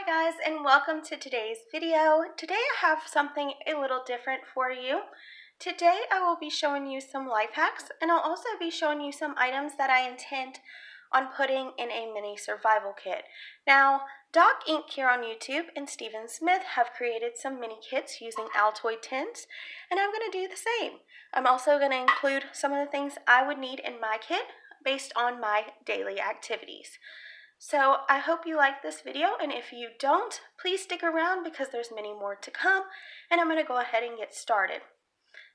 guys, and welcome to today's video. Today I have something a little different for you. Today I will be showing you some life hacks, and I'll also be showing you some items that I intend on putting in a mini survival kit. Now, Doc Inc. here on YouTube and Stephen Smith have created some mini kits using Altoid tins, and I'm going to do the same. I'm also going to include some of the things I would need in my kit based on my daily activities. So I hope you like this video, and if you don't, please stick around because there's many more to come, and I'm going to go ahead and get started.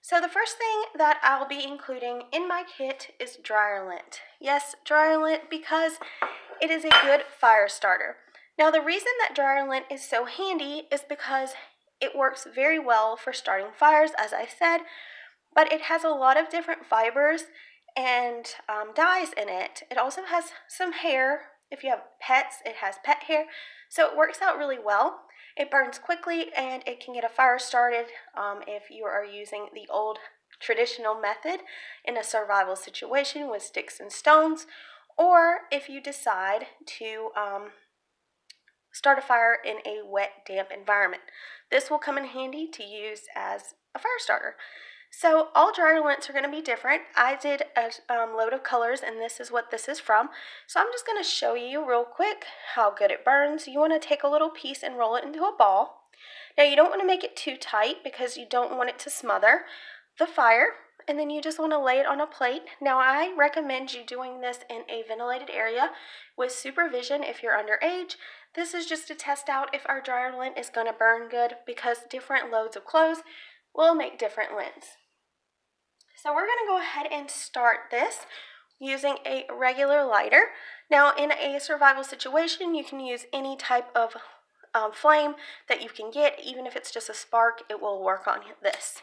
So the first thing that I'll be including in my kit is dryer lint. Yes, dryer lint, because it is a good fire starter. Now the reason that dryer lint is so handy is because it works very well for starting fires, as I said, but it has a lot of different fibers and dyes in it. It also has some hair. If you have pets, it has pet hair, so it works out really well. It burns quickly, and it can get a fire started if you are using the old traditional method in a survival situation with sticks and stones, or if you decide to start a fire in a wet, damp environment. This will come in handy to use as a fire starter. So all dryer lints are going to be different. I did a load of colors, and this is what this is from. So I'm just going to show you real quick how good it burns. You want to take a little piece and roll it into a ball. Now you don't want to make it too tight because you don't want it to smother the fire, and then you just want to lay it on a plate. Now I recommend you doing this in a ventilated area with supervision if you're underage. This is just to test out if our dryer lint is going to burn good, because different loads of clothes will make different lints. So we're going to go ahead and start this using a regular lighter. Now in a survival situation, you can use any type of flame that you can get. Even if it's just a spark, it will work on this.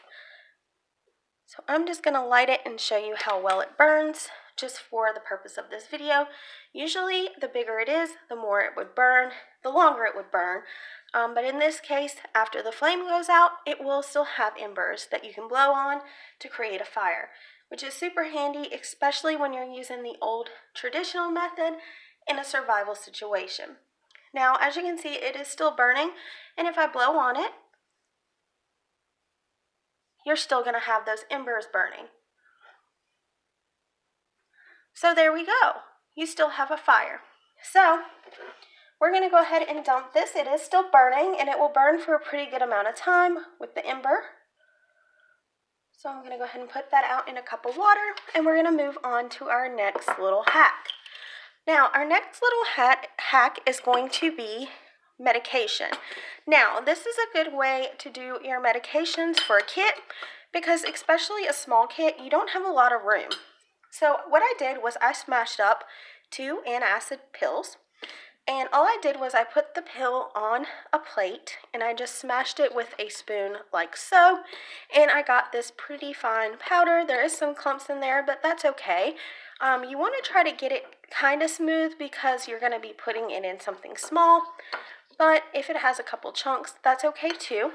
So I'm just going to light it and show you how well it burns, just for the purpose of this video. Usually the bigger it is, the more it would burn, the longer it would burn. But in this case, after the flame goes out, it will still have embers that you can blow on to create a fire, which is super handy, especially when you're using the old traditional method in a survival situation. Now, as you can see, it is still burning, and if I blow on it, you're still going to have those embers burning. So there we go. You still have a fire. So we're going to go ahead and dump this. It is still burning, and it will burn for a pretty good amount of time with the ember. So I'm going to go ahead and put that out in a cup of water, and we're going to move on to our next little hack. Now, our next little hack is going to be medication. Now, this is a good way to do your medications for a kit, because especially a small kit, you don't have a lot of room. So what I did was I smashed up 2 antacid pills, and all I did was I put the pill on a plate, and I just smashed it with a spoon like so, and I got this pretty fine powder. There is some clumps in there, but that's okay. You want to try to get it kind of smooth because you're going to be putting it in something small, but if it has a couple chunks, that's okay too.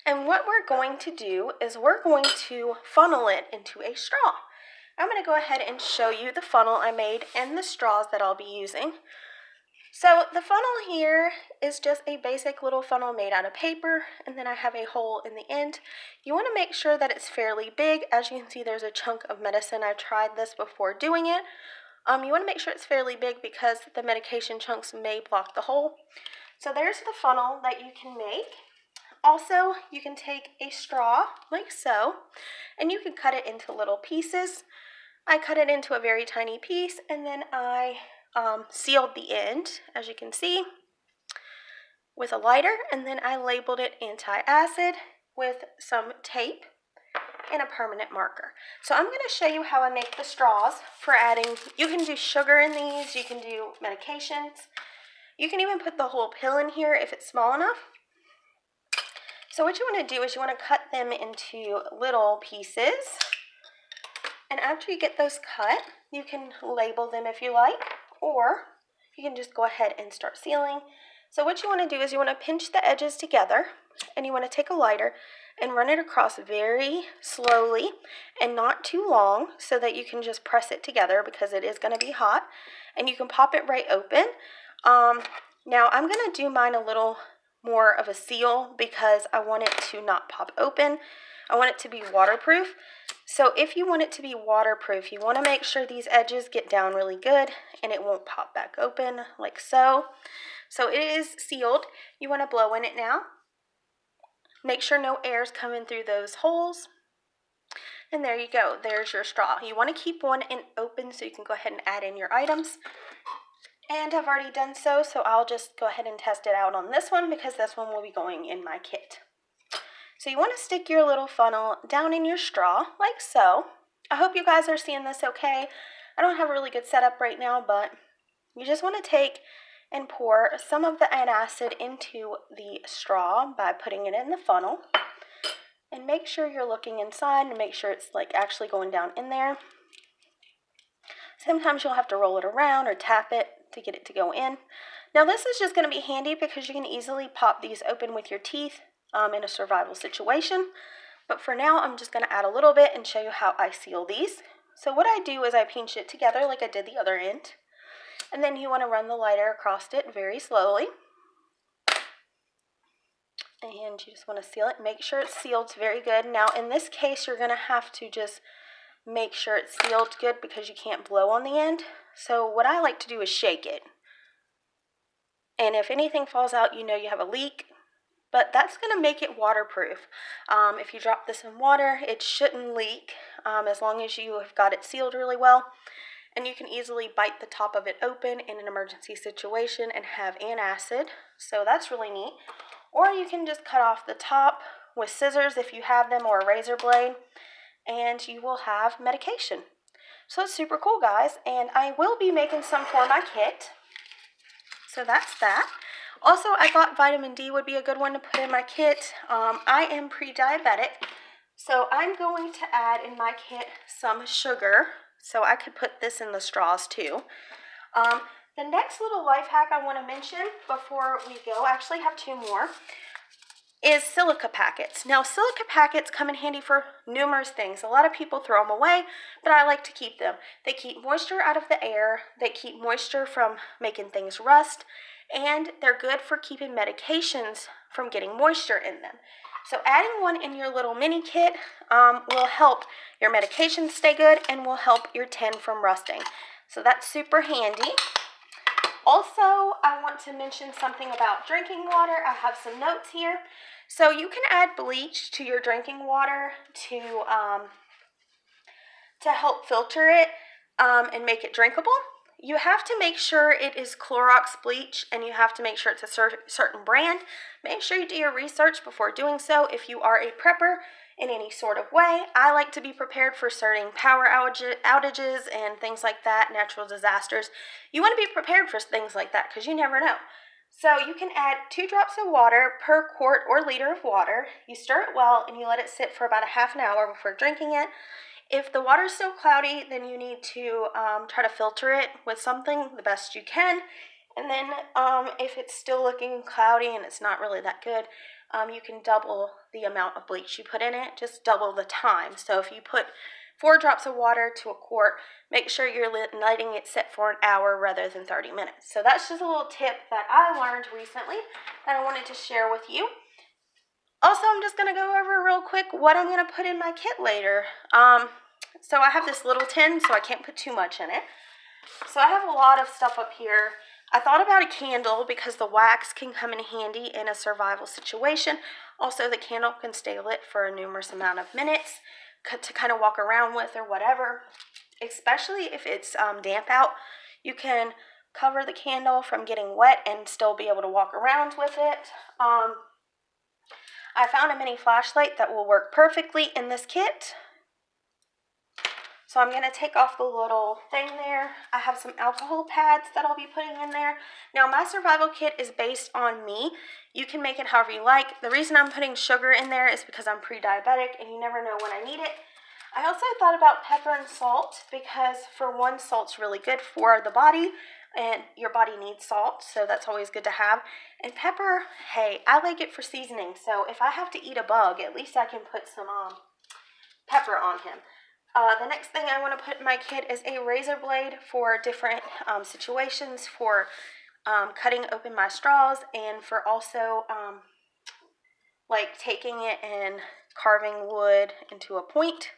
And what we're going to do is we're going to funnel it into a straw. I'm going to go ahead and show you the funnel I made and the straws that I'll be using. So the funnel here is just a basic little funnel made out of paper, and then I have a hole in the end. You want to make sure that it's fairly big. As you can see, there's a chunk of medicine. I tried this before doing it. You want to make sure it's fairly big because the medication chunks may block the hole. So there's the funnel that you can make. Also, you can take a straw like so, and you can cut it into little pieces. I cut it into a very tiny piece, and then I sealed the end, as you can see, with a lighter, and then I labeled it antacid with some tape and a permanent marker. So I'm going to show you how I make the straws for adding. You can do sugar in these, you can do medications, you can even put the whole pill in here if it's small enough. So what you want to do is you want to cut them into little pieces, and after you get those cut, you can label them if you like, or you can just go ahead and start sealing. So what you want to do is you want to pinch the edges together, and you want to take a lighter and run it across very slowly and not too long, so that you can just press it together because it is going to be hot, and you can pop it right open. Now I'm going to do mine a little more of a seal because I want it to not pop open. I want it to be waterproof. So if you want it to be waterproof, you want to make sure these edges get down really good and it won't pop back open like so. So it is sealed. You want to blow in it now. Make sure no air's coming through those holes. And there you go. There's your straw. You want to keep one end open so you can go ahead and add in your items. And I've already done so I'll just go ahead and test it out on this one because this one will be going in my kit. So you want to stick your little funnel down in your straw, like so. I hope you guys are seeing this okay. I don't have a really good setup right now, but you just want to take and pour some of the antacid into the straw by putting it in the funnel. And make sure you're looking inside and make sure it's like actually going down in there. Sometimes you'll have to roll it around or tap it to get it to go in. Now this is just going to be handy because you can easily pop these open with your teeth in a survival situation. But for now, I'm just going to add a little bit and show you how I seal these. So what I do is I pinch it together like I did the other end. And then you want to run the lighter across it very slowly. And you just want to seal it. Make sure it's sealed very good. Now in this case, you're going to have to just make sure it's sealed good because you can't blow on the end. So what I like to do is shake it. And if anything falls out, you know you have a leak. But that's going to make it waterproof. If you drop this in water, it shouldn't leak as long as you have got it sealed really well. And you can easily bite the top of it open in an emergency situation and have antacid. So that's really neat. Or you can just cut off the top with scissors if you have them or a razor blade. And you will have medication. So it's super cool, guys. And I will be making some for my kit. So that's that. Also, I thought vitamin D would be a good one to put in my kit. I am pre-diabetic, so I'm going to add in my kit some sugar. So I could put this in the straws too. The next little life hack I want to mention before we go, I actually have two more, is silica packets. Now, silica packets come in handy for numerous things. A lot of people throw them away, but I like to keep them. They keep moisture out of the air, they keep moisture from making things rust, and they're good for keeping medications from getting moisture in them. So adding one in your little mini kit will help your medications stay good and will help your tin from rusting. So that's super handy. Also, I want to mention something about drinking water. I have some notes here. So you can add bleach to your drinking water to help filter it and make it drinkable. You have to make sure it is Clorox bleach and you have to make sure it's a certain brand. Make sure you do your research before doing so if you are a prepper in any sort of way. I like to be prepared for certain power outages and things like that, natural disasters. You want to be prepared for things like that because you never know. So you can add 2 drops of water per quart or liter of water. You stir it well and you let it sit for about a half an hour before drinking it. If the water is still cloudy, then you need to try to filter it with something the best you can. And then if it's still looking cloudy and it's not really that good, you can double the amount of bleach you put in it, just double the time. So if you put 4 drops of water to a quart, make sure you're letting it sit for an hour rather than 30 minutes. So that's just a little tip that I learned recently that I wanted to share with you. Also, I'm just going to go over real quick what I'm going to put in my kit later. So I have this little tin, so I can't put too much in it. So I have a lot of stuff up here. I thought about a candle because the wax can come in handy in a survival situation. Also, the candle can stay lit for a numerous amount of minutes to kind of walk around with or whatever. Especially if it's damp out, you can cover the candle from getting wet and still be able to walk around with it. I found a mini flashlight that will work perfectly in this kit. So I'm going to take off the little thing there. I have some alcohol pads that I'll be putting in there. Now my survival kit is based on me. You can make it however you like. The reason I'm putting sugar in there is because I'm pre-diabetic and you never know when I need it. I also thought about pepper and salt because for one, salt's really good for the body and your body needs salt, so that's always good to have. And pepper, hey, I like it for seasoning, so if I have to eat a bug, at least I can put some pepper on him. The next thing I want to put in my kit is a razor blade for different situations, for cutting open my straws, and for also like taking it and carving wood into a point,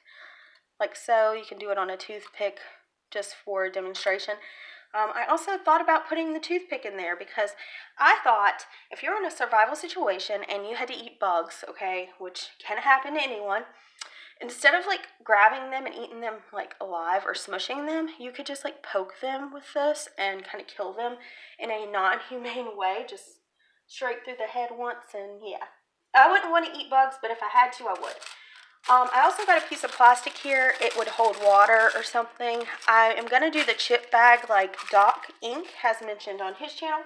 like so. You can do it on a toothpick just for demonstration. I also thought about putting the toothpick in there because I thought if you're in a survival situation and you had to eat bugs, okay, which can happen to anyone, instead of like grabbing them and eating them like alive or smushing them, you could just like poke them with this and kind of kill them in a non-humane way, just straight through the head once. And yeah, I wouldn't want to eat bugs, but if I had to, I would. I also got a piece of plastic here. It would hold water or something. I am going to do the chip bag like Doc Inc. has mentioned on his channel,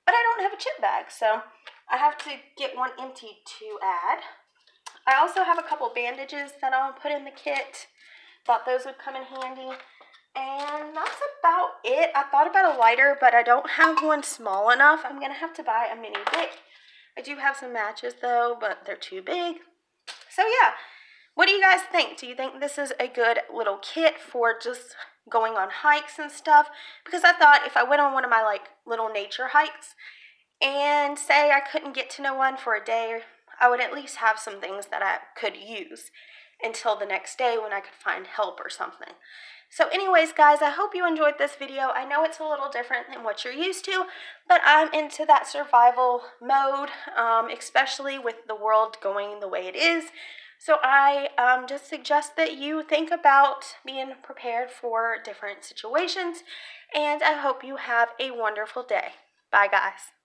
but I don't have a chip bag, so I have to get one empty to add. I also have a couple bandages that I'll put in the kit. Thought those would come in handy. And that's about it. I thought about a lighter, but I don't have one small enough. I'm going to have to buy a mini wick. I do have some matches though, but they're too big. So yeah. What do you guys think? Do you think this is a good little kit for just going on hikes and stuff? Because I thought if I went on one of my like little nature hikes and say I couldn't get to no one for a day, I would at least have some things that I could use until the next day when I could find help or something. So anyways, guys, I hope you enjoyed this video. I know it's a little different than what you're used to, but I'm into that survival mode, especially with the world going the way it is. So I just suggest that you think about being prepared for different situations, and I hope you have a wonderful day. Bye, guys.